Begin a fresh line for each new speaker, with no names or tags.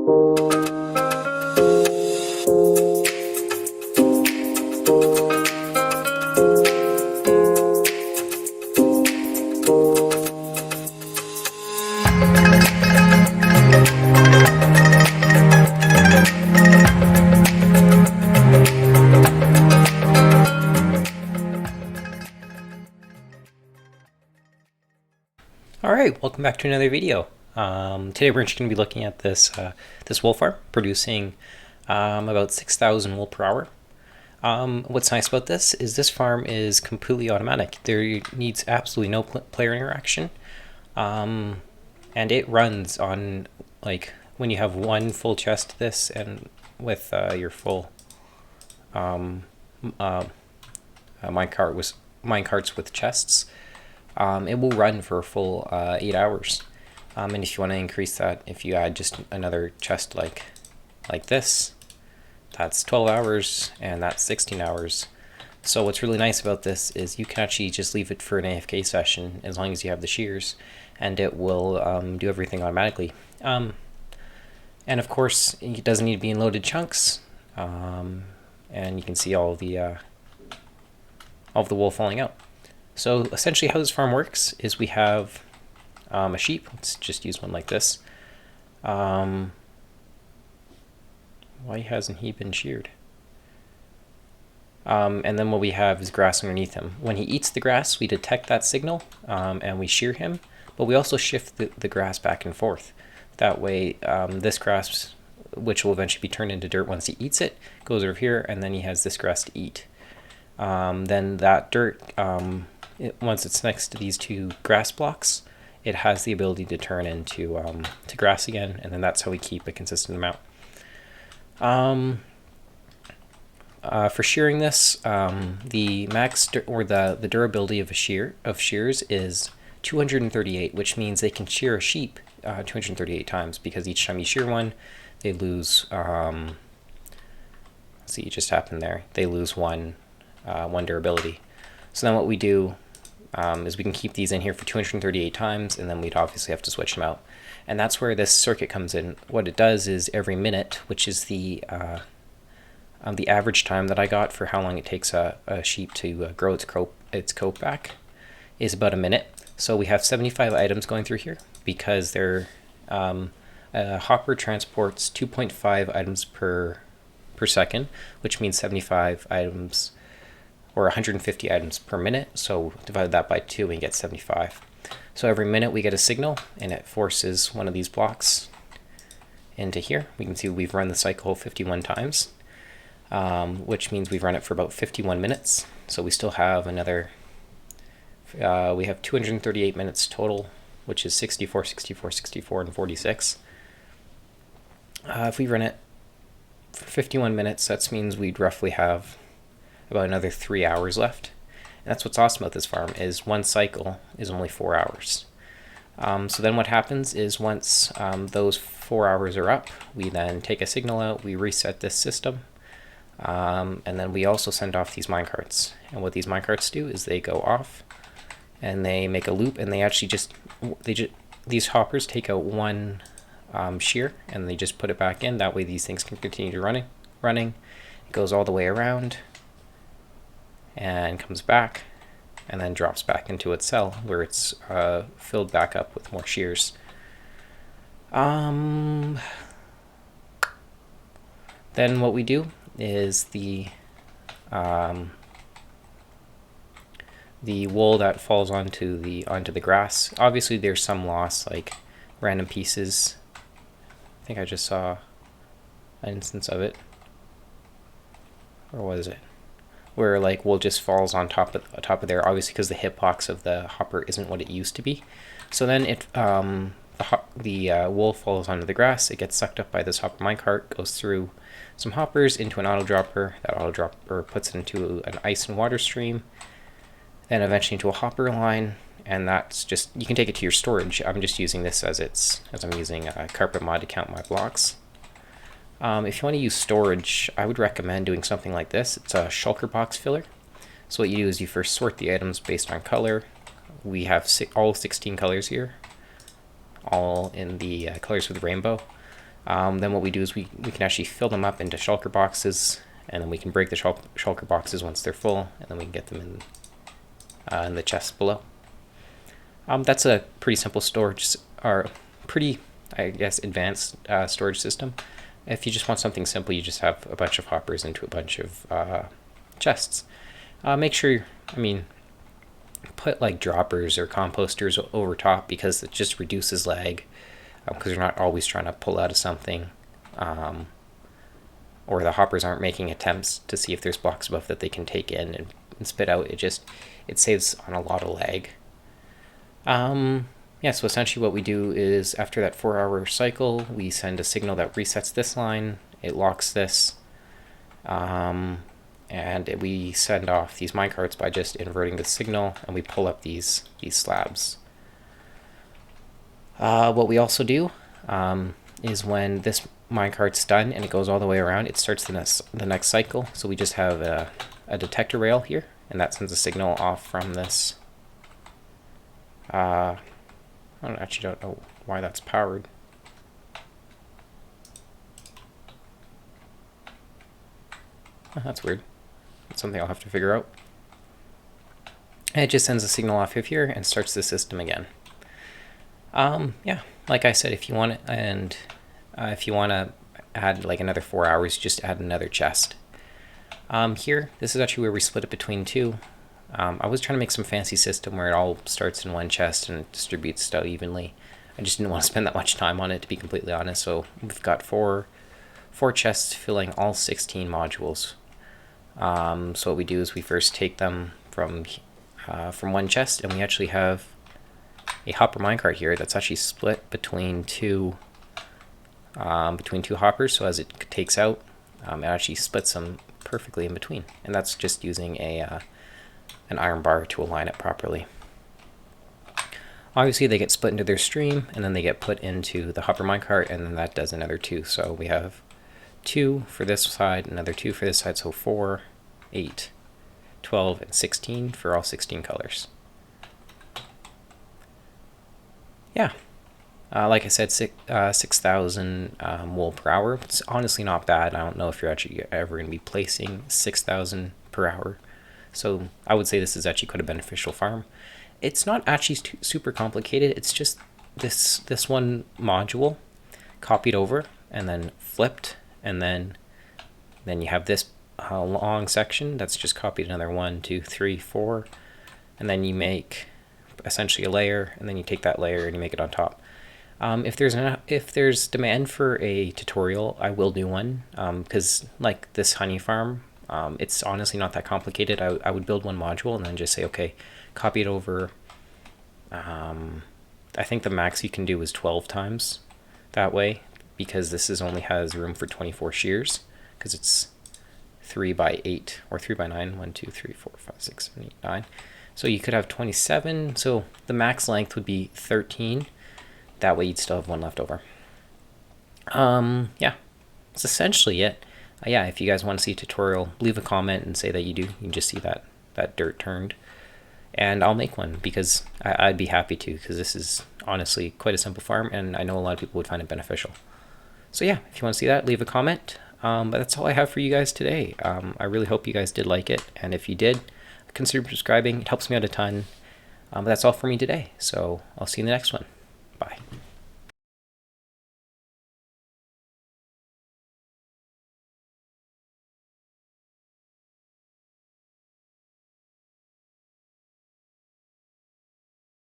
Alright, welcome back to another video. Today we're just going to be looking at this this wool farm producing about 6,000 wool per hour. What's nice about this farm is completely automatic. There needs absolutely no player interaction, and it runs on, like, when you have one full chest of this and with your full minecarts with chests. It will run for a full 8 hours, and if you want to increase that, if you add just another chest like this, that's 12 hours and that's 16 hours. So what's really nice about this is you can actually just leave it for an AFK session as long as you have the shears, and it will do everything automatically. And of course it doesn't need to be in loaded chunks, and you can see all of the wool falling out. So essentially how this farm works is we have a sheep. Let's just use one like this. Why hasn't he been sheared? And then what we have is grass underneath him. When he eats the grass, we detect that signal, and we shear him, but we also shift the grass back and forth. That way this grass, which will eventually be turned into dirt once he eats it, goes over here, and then he has this grass to eat. Then that dirt, once it's next to these two grass blocks, it has the ability to turn into to grass again, and then that's how we keep a consistent amount. For shearing this, the max the durability of shears is 238, which means they can shear a sheep 238 times, because each time you shear one, they lose. See, it just happened there. They lose one durability. So then what we do is we can keep these in here for 238 times, and then we'd obviously have to switch them out. And that's where this circuit comes in. What it does is every minute, which is the average time that I got for how long it takes a sheep to grow its coat back, is about a minute. So we have 75 items going through here, because a hopper transports 2.5 items per second, which means 75 items, or 150 items per minute. So divide that by 2 and you get 75. So every minute we get a signal, and it forces one of these blocks into here. We can see we've run the cycle 51 times, which means we've run it for about 51 minutes. So we still have another, we have 238 minutes total, which is 64, 64, 64, and 46. If we run it for 51 minutes, that means we'd roughly have about another 3 hours left. And that's what's awesome about this farm, is one cycle is only 4 hours. So then what happens is once those 4 hours are up, we then take a signal out, we reset this system, and then we also send off these minecarts. And what these minecarts do is they go off and they make a loop, and they actually these hoppers take out one shear, and they just put it back in. That way these things can continue to running. It goes all the way around and comes back, and then drops back into its cell, where it's filled back up with more shears. Then what we do is the wool that falls onto the grass. Obviously there's some loss, like random pieces. I think I just saw an instance of it. Or was it? Where like wool just falls on top of there, obviously because the hitbox of the hopper isn't what it used to be. So then the wool falls onto the grass, it gets sucked up by this hopper minecart, goes through some hoppers into an auto dropper. That auto dropper puts it into an ice and water stream, then eventually into a hopper line, and that's just, you can take it to your storage. I'm just using this as I'm using a carpet mod to count my blocks. If you want to use storage, I would recommend doing something like this. It's a shulker box filler. So what you do is you first sort the items based on color. We have all 16 colors here, all in the colors of the rainbow. Then what we do is we can actually fill them up into shulker boxes, and then we can break the shulker boxes once they're full, and then we can get them in the chest below. That's a pretty simple storage, or pretty, I guess, advanced storage system. If you just want something simple, you just have a bunch of hoppers into a bunch of chests. Make sure, put like droppers or composters over top, because it just reduces lag, because you're not always trying to pull out of something, or the hoppers aren't making attempts to see if there's blocks above that they can take in and spit out. It saves on a lot of lag. Yeah, so essentially what we do is after that 4-hour cycle, we send a signal that resets this line, it locks this, and we send off these minecarts by just inverting the signal, and we pull up these slabs. What we also do is when this minecart's done and it goes all the way around, it starts the next cycle. So we just have a detector rail here, and that sends a signal off from this. I actually don't know why that's powered. Oh, that's weird. That's something I'll have to figure out. And it just sends a signal off of here and starts the system again. Yeah, like I said, if you want it, and if you want to add like another 4 hours, just add another chest. Here, this is actually where we split it between two. I was trying to make some fancy system where it all starts in one chest and distributes stuff evenly. I just didn't want to spend that much time on it, to be completely honest. So we've got four chests filling all 16 modules. So what we do is we first take them from one chest, and we actually have a hopper minecart here that's actually split between two hoppers. So as it takes out, it actually splits them perfectly in between, and that's just using an iron bar to align it properly. Obviously they get split into their stream, and then they get put into the hopper minecart, and then that does another 2. So we have 2 for this side, another 2 for this side, so 4, 8, 12, and 16 for all 16 colors. Yeah, like I said, 6,000 wool per hour. It's honestly not bad. I don't know if you're actually ever going to be placing 6,000 per hour. So I would say this is actually quite a beneficial farm. It's not actually super complicated. It's just this one module copied over and then flipped, and then you have this long section that's just copied another 1, 2, 3, 4, and then you make essentially a layer, and then you take that layer and you make it on top. If there's demand for a tutorial, I will do one, because like this honey farm, it's honestly not that complicated. I would build one module and then just say, okay, copy it over. I think the max you can do is 12 times that way, because this only has room for 24 shears, because it's 3 by 8 or 3 by 9. 1, 2, 3, 4, 5, 6, 7, 8, 9. So you could have 27. So the max length would be 13. That way you'd still have one left over. Yeah, that's essentially it. Yeah, if you guys want to see a tutorial, leave a comment and say that you do. You can just see that dirt turned, and I'll make one, because I'd be happy to, because this is honestly quite a simple farm, and I know a lot of people would find it beneficial. So yeah, if you want to see that, leave a comment. But that's all I have for you guys today. I really hope you guys did like it, and if you did, consider subscribing. It helps me out a ton. But that's all for me today, so I'll see you in the next one.